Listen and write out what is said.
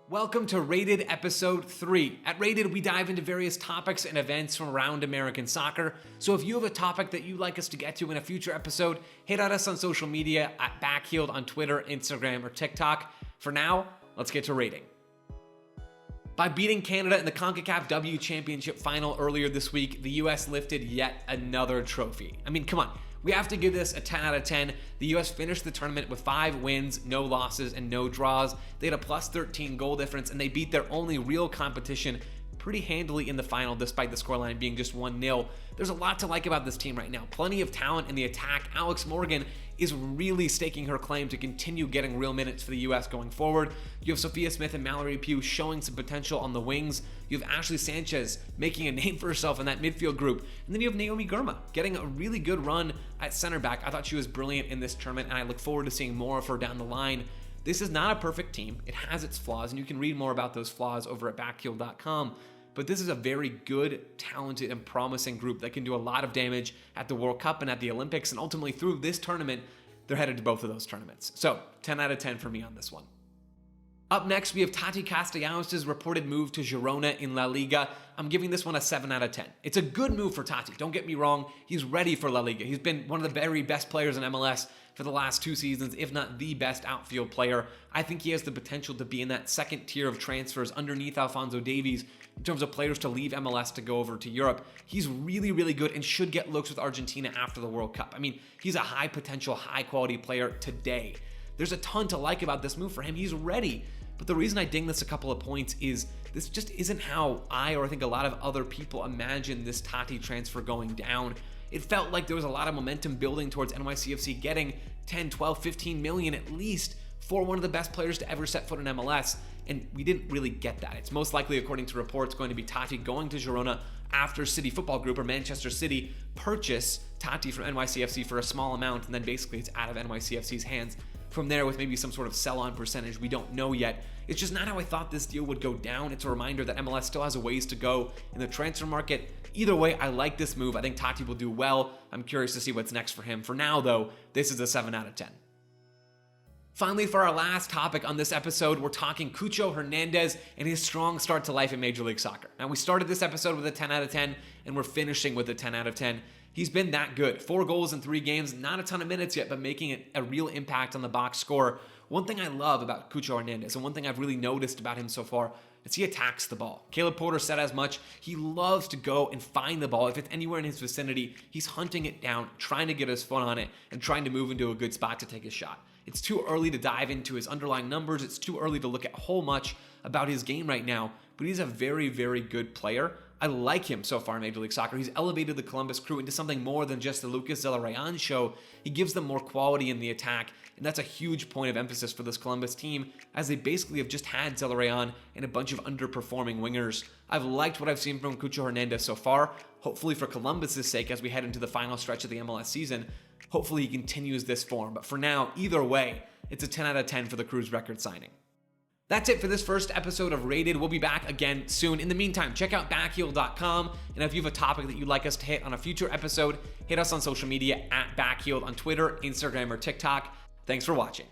Welcome to Rated Episode 3. At Rated, we dive into various topics and events from around American soccer. So if you have a topic that you'd like us to get to in a future episode, hit at us on social media at Backheeled on Twitter, Instagram, or TikTok. For now, let's get to rating. By beating Canada in the CONCACAF W Championship final earlier this week, the US lifted yet another trophy. I mean, come on. We have to give this a 10 out of 10. The US finished the tournament with 5 wins, no losses, and no draws. They had a plus 13 goal difference, and they beat their only real competition pretty handily in the final, despite the scoreline being just 1-0. There's a lot to like about this team right now. Plenty of talent in the attack. Alex Morgan is really staking her claim to continue getting real minutes for the US going forward. You have Sophia Smith and Mallory Pugh showing some potential on the wings. You have Ashley Sanchez making a name for herself in that midfield group. And then you have Naomi Girma getting a really good run at center back. I thought she was brilliant in this tournament, and I look forward to seeing more of her down the line. This is not a perfect team. It has its flaws, and you can read more about those flaws over at backheeled.com. But this is a very good, talented, and promising group that can do a lot of damage at the World Cup and at the Olympics, and ultimately through this tournament, they're headed to both of those tournaments. So, 10 out of 10 for me on this one. Up next, we have Taty Castellanos' reported move to Girona in La Liga. I'm giving this one a 7 out of 10. It's a good move for Taty, don't get me wrong. He's ready for La Liga. He's been one of the very best players in MLS for the last 2 seasons, if not the best outfield player. I think he has the potential to be in that second tier of transfers underneath Alphonso Davies in terms of players to leave MLS to go over to Europe. He's really, really good and should get looks with Argentina after the World Cup. I mean, he's a high potential, high quality player today. There's a ton to like about this move for him. He's ready. But the reason I ding this a couple of points is this just isn't how I think a lot of other people imagine this Taty transfer going down. It felt like there was a lot of momentum building towards NYCFC getting 10, 12, 15 million at least for one of the best players to ever set foot in MLS, and we didn't really get that. It's most likely, according to reports, going to be Taty going to Girona after City Football Group or Manchester City purchase Taty from NYCFC for a small amount, and then basically it's out of NYCFC's hands from there with maybe some sort of sell-on percentage. We don't know yet. It's just not how I thought this deal would go down. It's a reminder that MLS still has a ways to go in the transfer market. Either way, I like this move. I think Taty will do well. I'm curious to see what's next for him. For now, though, this is a 7 out of 10. Finally, for our last topic on this episode, we're talking Cucho Hernandez and his strong start to life in Major League Soccer. Now, we started this episode with a 10 out of 10, and we're finishing with a 10 out of 10. He's been that good. 4 goals in 3 games, not a ton of minutes yet, but making it a real impact on the box score. One thing I love about Cucho Hernandez, and one thing I've really noticed about him so far, is he attacks the ball. Caleb Porter said as much. He loves to go and find the ball. If it's anywhere in his vicinity, he's hunting it down, trying to get his foot on it, and trying to move into a good spot to take a shot. It's too early to dive into his underlying numbers. It's too early to look at whole much about his game right now, but he's a very, very good player. I like him so far in Major League Soccer. He's elevated the Columbus Crew into something more than just the Lucas Zelarayan show. He gives them more quality in the attack, and that's a huge point of emphasis for this Columbus team, as they basically have just had Zelarayan and a bunch of underperforming wingers. I've liked what I've seen from Cucho Hernandez so far. Hopefully for Columbus's sake, as we head into the final stretch of the MLS season, hopefully he continues this form. But for now, either way, it's a 10 out of 10 for the Crew's record signing. That's it for this first episode of Rated. We'll be back again soon. In the meantime, check out backheeled.com. And if you have a topic that you'd like us to hit on a future episode, hit us on social media at Backheeled on Twitter, Instagram, or TikTok. Thanks for watching.